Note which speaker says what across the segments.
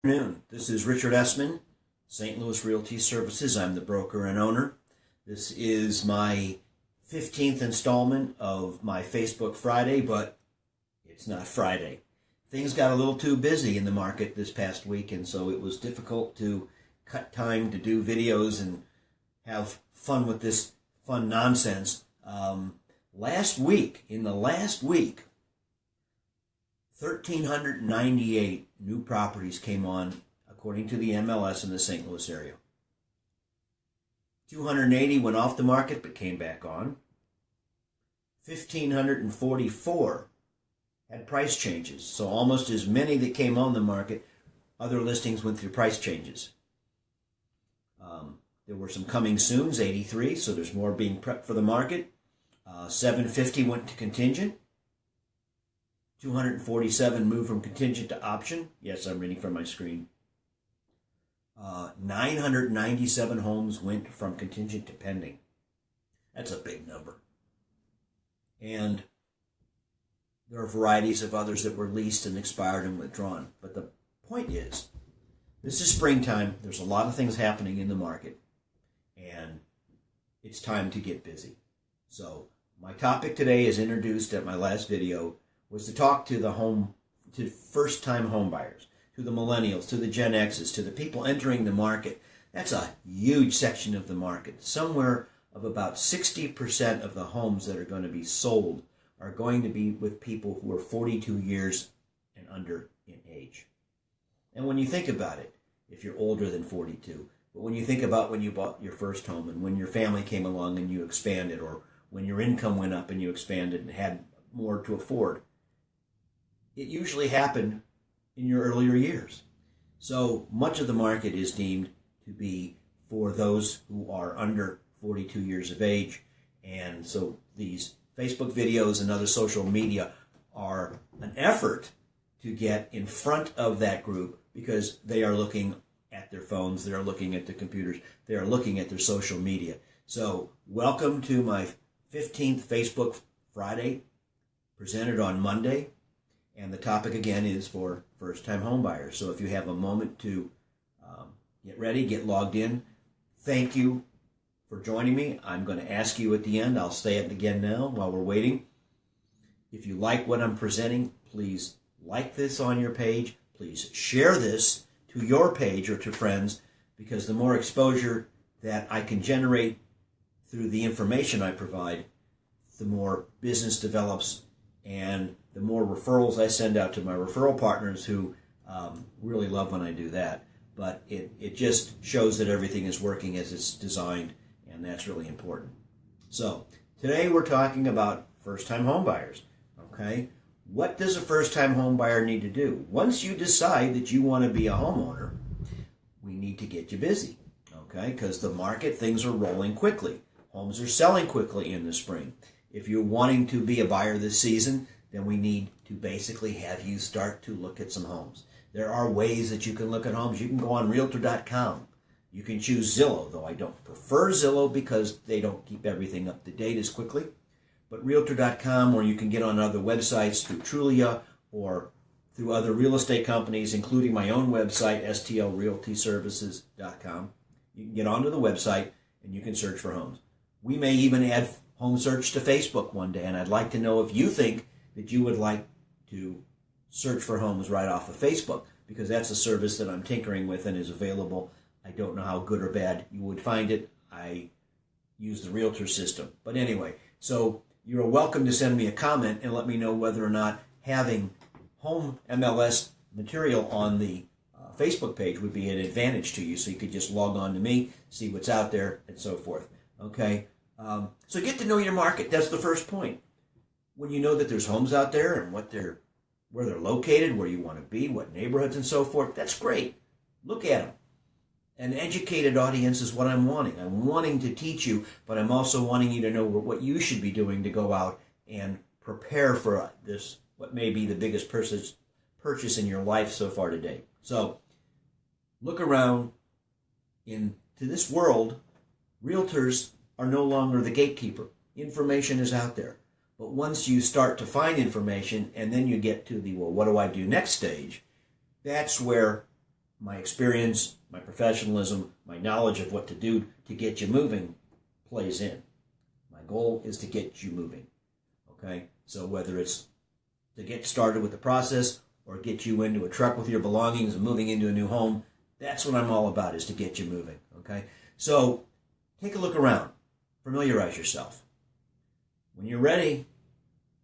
Speaker 1: Good afternoon. This is Richard Essman, St. Louis Realty Services. I'm the broker and owner. This is my 15th installment of my Facebook Friday, but it's not Friday. Things got a little too busy in the market this past week, and so it was difficult to cut time to do videos and have fun with this fun nonsense. In the last week, 1,398 new properties came on, according to the MLS in the St. Louis area. 280 went off the market but came back on. 1,544 had price changes, so almost as many that came on the market, other listings went through price changes. There were some coming soons, 83, so there's more being prepped for the market. 750 went to contingent. 247 moved from contingent to option. Yes, I'm reading from my screen. 997 homes went from contingent to pending. That's a big number. And there are varieties of others that were leased and expired and withdrawn. But the point is, this is springtime. There's a lot of things happening in the market. And it's time to get busy. So my topic today, is introduced at my last video, was to talk to first-time home buyers, to the millennials, to the Gen X's, to the people entering the market. That's a huge section of the market. Somewhere of about 60% of the homes that are going to be sold are going to be with people who are 42 years and under in age. And when you think about it, if you're older than 42, but when you think about when you bought your first home and when your family came along and you expanded, or when your income went up and you expanded and had more to afford, it usually happened in your earlier years. So much of the market is deemed to be for those who are under 42 years of age. And so these Facebook videos and other social media are an effort to get in front of that group, because they are looking at their phones, they are looking at their computers, they are looking at their social media. So welcome to my 15th Facebook Friday, presented on Monday. And the topic again is for first-time home buyers. So if you have a moment to get ready, get logged in, thank you for joining me. I'm going to ask you at the end, I'll say it again now while we're waiting. If you like what I'm presenting, please like this on your page. Please share this to your page or to friends, because the more exposure that I can generate through the information I provide, the more business develops and the more referrals I send out to my referral partners, who really love when I do that. But it just shows that everything is working as it's designed, and that's really important. So today we're talking about first-time home buyers. Okay, what does a first-time home buyer need to do? Once you decide that you want to be a homeowner, we need to get you busy. Okay, because the market, things are rolling quickly. Homes are selling quickly in the spring. If you're wanting to be a buyer this season, then we need to basically have you start to look at some homes. There are ways that you can look at homes. You can go on Realtor.com. You can choose Zillow, though I don't prefer Zillow because they don't keep everything up to date as quickly. But Realtor.com, or you can get on other websites through Trulia or through other real estate companies, including my own website, STLRealtyServices.com. You can get onto the website and you can search for homes. We may even add home search to Facebook one day, and I'd like to know if you think that you would like to search for homes right off of Facebook, because that's a service that I'm tinkering with and is available. I don't know how good or bad you would find it. I use the Realtor system. But anyway, so you're welcome to send me a comment and let me know whether or not having home MLS material on the Facebook page would be an advantage to you, so you could just log on to me, see what's out there, and so forth. Okay? So get to know your market. That's the first point. When you know that there's homes out there and where they're located, where you want to be, what neighborhoods and so forth, that's great. Look at them. An educated audience is what I'm wanting. I'm wanting to teach you, but I'm also wanting you to know what you should be doing to go out and prepare for this, what may be the biggest purchase in your life so far today. So look around. Into this world, realtors are no longer the gatekeeper. Information is out there. But once you start to find information and then you get to the, well, what do I do next stage, that's where my experience, my professionalism, my knowledge of what to do to get you moving plays in. My goal is to get you moving. Okay? So whether it's to get started with the process or get you into a truck with your belongings and moving into a new home, that's what I'm all about, is to get you moving. Okay? So take a look around. Familiarize yourself. When you're ready,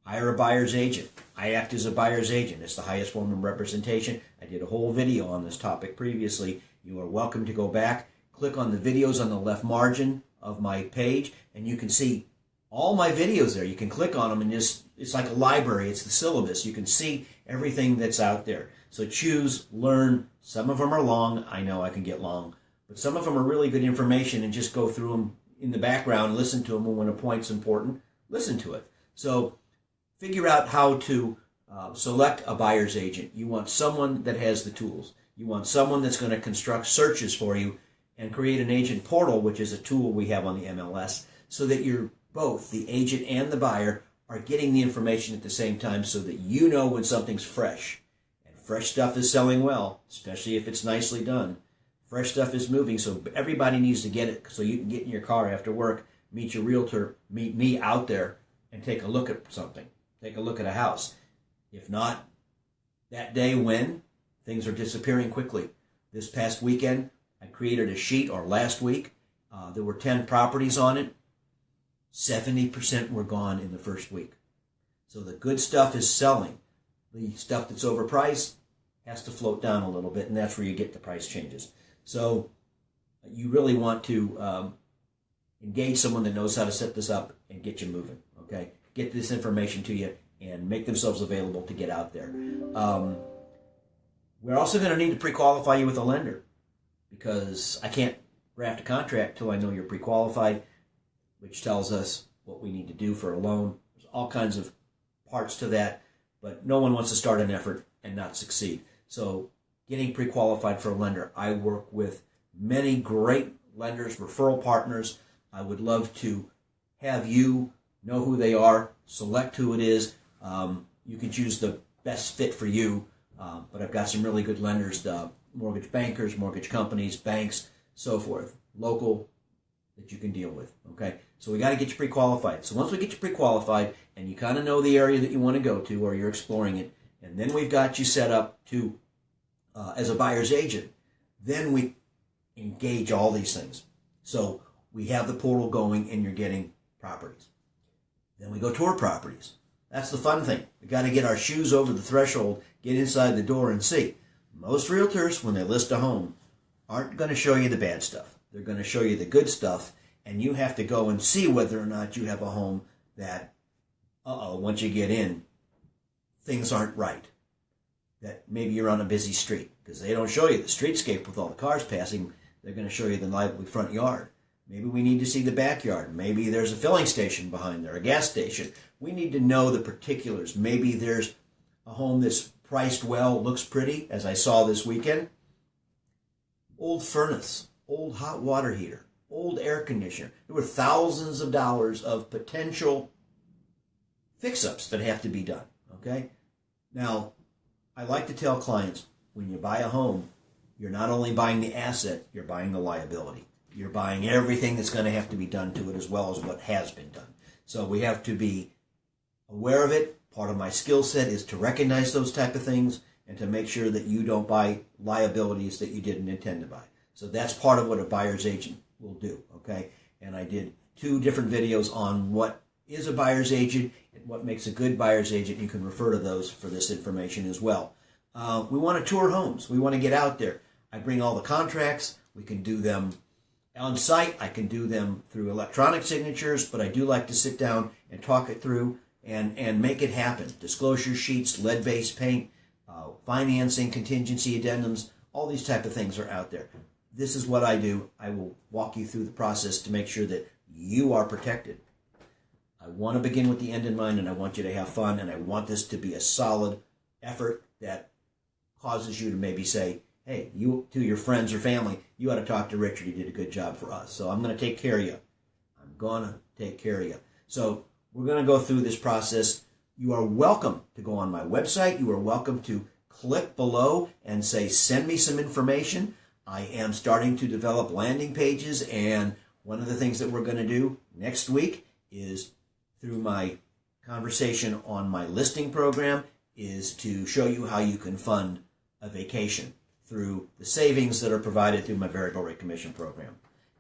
Speaker 1: hire a buyer's agent. I act as a buyer's agent. It's the highest form of representation. I did a whole video on this topic previously. You are welcome to go back. Click on the videos on the left margin of my page, and you can see all my videos there. You can click on them, and it's like a library. It's the syllabus. You can see everything that's out there. So choose, learn. Some of them are long. I know I can get long. But some of them are really good information, and just go through them in the background, listen to them, and when a point's important, listen to it. So figure out how to select a buyer's agent. You want someone that has the tools. You want someone that's going to construct searches for you and create an agent portal, which is a tool we have on the MLS, so that you're both, the agent and the buyer, are getting the information at the same time, so that you know when something's fresh. And fresh stuff is selling well, especially if it's nicely done. Fresh stuff is moving, so everybody needs to get it, so you can get in your car after work, meet your realtor, meet me out there, and take a look at something. Take a look at a house. If not, that day when things are disappearing quickly. This past weekend, I created a sheet, or last week, there were 10 properties on it. 70% were gone in the first week. So the good stuff is selling. The stuff that's overpriced has to float down a little bit, and that's where you get the price changes. So you really want to engage someone that knows how to set this up and get you moving, okay? Get this information to you and make themselves available to get out there. We're also going to need to pre-qualify you with a lender, because I can't draft a contract till I know you're pre-qualified, which tells us what we need to do for a loan. There's all kinds of parts to that, but no one wants to start an effort and not succeed. So getting pre-qualified for a lender, I work with many great lenders, referral partners. I would love to have you know who they are, select who it is. You can choose the best fit for you, but I've got some really good lenders, mortgage bankers, mortgage companies, banks, so forth, local, that you can deal with, okay? So we got to get you pre-qualified. So once we get you pre-qualified and you kind of know the area that you want to go to, or you're exploring it, and then we've got you set up to as a buyer's agent, then we engage all these things. So we have the portal going and you're getting properties. Then we go tour properties. That's the fun thing. We got to get our shoes over the threshold, get inside the door and see. Most realtors, when they list a home, aren't going to show you the bad stuff. They're going to show you the good stuff, and you have to go and see whether or not you have a home that, once you get in, things aren't right. That maybe you're on a busy street, because they don't show you the streetscape with all the cars passing. They're going to show you the lively front yard. Maybe we need to see the backyard. Maybe there's a filling station behind there, a gas station. We need to know the particulars. Maybe there's a home that's priced well, looks pretty, as I saw this weekend. Old furnace, old hot water heater, old air conditioner. There were thousands of dollars of potential fix-ups that have to be done, okay? Now, I like to tell clients, when you buy a home, you're not only buying the asset, you're buying the liability. You're buying everything that's going to have to be done to it, as well as what has been done. So we have to be aware of it. Part of my skill set is to recognize those type of things and to make sure that you don't buy liabilities that you didn't intend to buy. So that's part of what a buyer's agent will do, okay? And I did 2 different videos on what is a buyer's agent and what makes a good buyer's agent. You can refer to those for this information as well. We want to tour homes. We want to get out there. I bring all the contracts. We can do them on site. I can do them through electronic signatures, but I do like to sit down and talk it through and make it happen. Disclosure sheets, lead-based paint, financing, contingency addendums, all these type of things are out there. This is what I do. I will walk you through the process to make sure that you are protected. I want to begin with the end in mind, and I want you to have fun, and I want this to be a solid effort that causes you to maybe say, hey, you to your friends or family, you ought to talk to Richard. He did a good job for us. So I'm going to take care of you. I'm going to take care of you. So we're going to go through this process. You are welcome to go on my website. You are welcome to click below and say, send me some information. I am starting to develop landing pages, and one of the things that we're going to do next week is, through my conversation on my listing program, is to show you how you can fund a vacation through the savings that are provided through my variable rate commission program.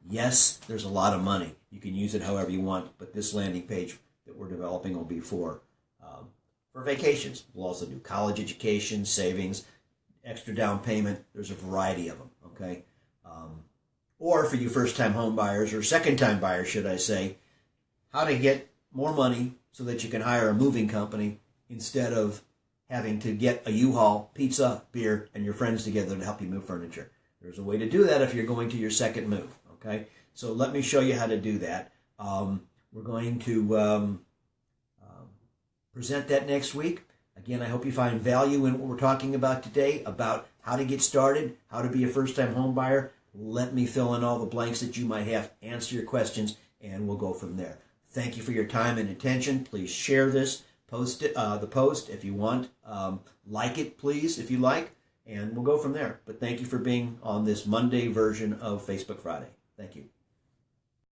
Speaker 1: Yes, there's a lot of money. You can use it however you want, but this landing page that we're developing will be for vacations. We'll also do college education, savings, extra down payment. There's a variety of them, okay? Or for you first-time home buyers, or second-time buyers, should I say, how to get more money so that you can hire a moving company instead of having to get a U-Haul, pizza, beer, and your friends together to help you move furniture. There's a way to do that if you're going to your second move, okay? So let me show you how to do that. We're going to present that next week. Again, I hope you find value in what we're talking about today, about how to get started, how to be a first-time home buyer. Let me fill in all the blanks that you might have, answer your questions, and we'll go from there. Thank you for your time and attention. Please share this, post it, the post if you want. Like it, please, if you like, and we'll go from there. But thank you for being on this Monday version of Facebook Friday. Thank you.